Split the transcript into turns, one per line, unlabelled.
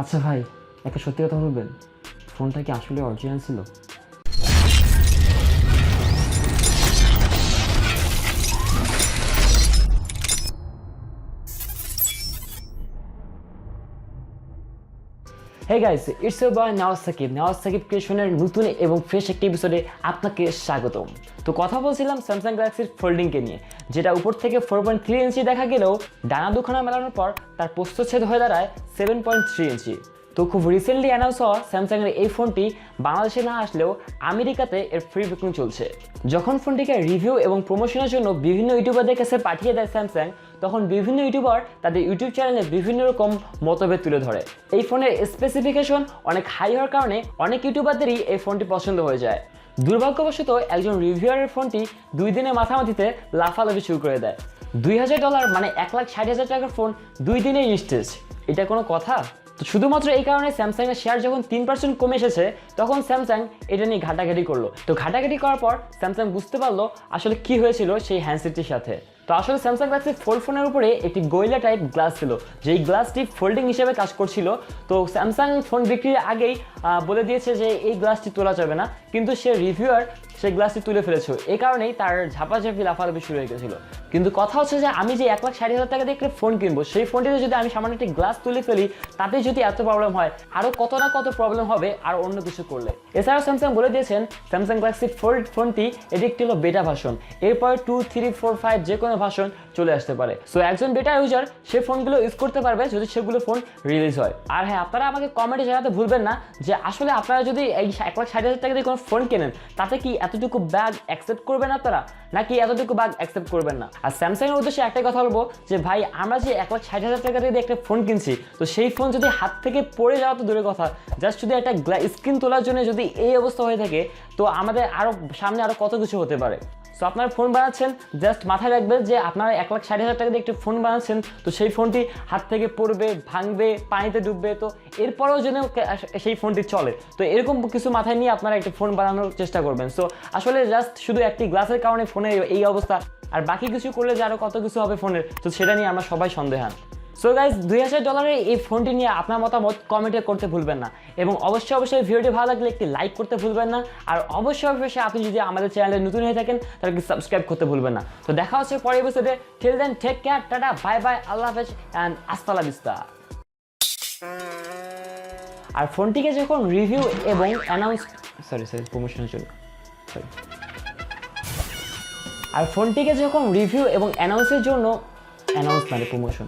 আচ্ছা ভাই, একটা সত্যি কথা বলবেন, ফোনটা কি আসলে অরিজিনাল ছিল? Hey guys, it's your boy Nawaz Sakib. Nawaz Sakib ক্রিয়েশনের নতুন এবং ফ্রেশ একটি এপিসোডে আপনাকে স্বাগতম। তো কথা বলছিলাম স্যামসাং গ্যালাক্সির ফোল্ডিংকে নিয়ে, যেটা উপর থেকে 4.3 ইঞ্চি দেখা গেলেও ডানা দুখানা মেলানোর পর তার প্রস্থচ্ছেদ হয়ে দাঁড়ায় 7.3 ইঞ্চি। তো খুব রিসেন্টলি অ্যানাউন্স হওয়া স্যামসাংয়ের এই ফোনটি বাংলাদেশে না আসলেও আমেরিকাতে এর ফ্রি বুকিং চলছে। যখন ফোনটিকে রিভিউ এবং প্রমোশনের জন্য বিভিন্ন ইউটিউবারদের কাছে পাঠিয়ে দেয় স্যামসাং, তখন বিভিন্ন ইউটিউবার তাদের ইউটিউব চ্যানেলে বিভিন্ন রকম মতভেদ তুলে ধরে। এই ফোনের স্পেসিফিকেশন অনেক হাই হওয়ার কারণে অনেক ইউটিউবারদেরই এই ফোনটি পছন্দ হয়ে যায়। দুর্ভাগ্যবশত একজন রিভিউয়ারের ফোনটি 2 দিনে মাথামাতিতে লাফালাফি শুরু করে দেয়। $2,000 মানে 1,60,000 টাকার ফোন 2 দিনেই নিস্তেজ, এটা কোনো কথা? তো শুধুমাত্র এই কারণে স্যামসাংয়ের শেয়ার যখন 3% কমে এসেছে, তখন স্যামসাং এটা নিয়ে ঘাটাঘাটি করলো। তো ঘাটাঘাটি করার পর স্যামসাং বুঝতে পারলো আসলে কি হয়েছিল সেই হ্যান্ডসেটটির সাথে। তো আসলে স্যামসাং গ্যালাক্সি ফোল্ড ফোনের উপরে একটি গোয়েলা টাইপ গ্লাস ছিল, যেই গ্লাসটি ফোল্ডিং হিসেবে কাজ করছিল। তো স্যামসাং ফোন বিক্রির আগেই বলে দিয়েছে যে এই গ্লাসটি তোলা যাবে না, কিন্তু সে রিভিউয়ার সেই গ্লাসটি তুলে ফেলেছে। এই কারণেই তার ঝাপাঝাপি লাফালাফি শুরু হয়ে গেছিলো। কিন্তু কথা হচ্ছে যে আমি যে 1,60,000 টাকা দিয়ে একটা ফোন কিনবো, সেই ফোনটিতে যদি আমি সামান্য একটি গ্লাস তুলে ফেলি, তাতে যদি এত প্রবলেম হয়, আরও কত না কত প্রবলেম হবে আর অন্য কিছু করলে। এছাড়াও স্যামসাং বলে দিয়েছেন স্যামসাং গ্যালাক্সি ফোল্ড ফোনটি এটি একটি হলো বেটা ভার্সন, এরপরে 2, 3, 4, 5 যে কোনো ভার্সন চলে আসতে পারে। সো একজন বেটা ইউজার সে ফোনগুলো ইউজ করতে পারবে যদি সেগুলো ফোন রিলিজ হয়। আর হ্যাঁ, আপনারা আমাকে কমেন্টে জানাতে ভুলবেন না যে আসলে আপনারা যদি এই 1,60,000 টাকা দিয়ে কোনো ফোন কেনেন, তাতে কি এতটুকু ব্যাগ অ্যাকসেপ্ট করবেন আপনারা, নাকি এতটুকু ব্যাগ অ্যাকসেপ্ট করবেন না? আর স্যামসাংয়ের উদ্দেশ্যে একটাই কথা বলবো যে ভাই, আমরা যে 1,60,000 টাকা দিয়ে একটা ফোন কিনছি, তো সেই ফোন যদি হাত থেকে পড়ে যাওয়া তো দূরের কথা, জাস্ট যদি একটা স্ক্রিন তোলার জন্য যদি এই অবস্থা হয়ে থাকে, তো আমাদের আরও সামনে আরও কত কিছু হতে পারে। সো আপনারা ফোন বানাচ্ছেন, জাস্ট মাথায় রাখবেন যে আপনারা 1,60,000 টাকা দিয়ে একটা ফোন বানাচ্ছেন, তো সেই ফোনটি হাত থেকে পড়বে, ভাঙবে, পানিতে ডুববে, তো এরপরেও যেন সেই ফোনটি চলে। তো এরকম কিছু মাথায় নিয়ে আপনারা একটা ফোন বানানোর চেষ্টা করবেন। সো আসলে জাস্ট শুধু একটি গ্লাসের কারণে ফোনের এই অবস্থা, আর বাকি কিছু করলে যে আরও কত কিছু হবে ফোনের, তো সেটা নিয়ে আমরা সবাই সন্দেহান। সো গাইজ, $2,000 এই ফোনটি নিয়ে আপনার মতামত কমেন্টে করতে ভুলবেন না, এবং অবশ্যই ভিডিওটি ভালো লাগলে একটি লাইক করতে ভুলবেন না। আর অবশ্যই আপনি যদি আমাদের চ্যানেলে নতুন হয়ে থাকেন, তাহলে সাবস্ক্রাইব করতে ভুলবেন না। তো দেখা হচ্ছে পরের এপিসোডে। Till then, take care, tata, bye bye, আল্লাহ হাফেজ অ্যান্ড আস্তা লা ভিস্তা। আর ফোনটিকে যখন রিভিউ এবং প্রমোশনের জন্য আর ফোনটিকে যখন রিভিউ এবং অ্যানাউন্সের জন্য প্রমোশন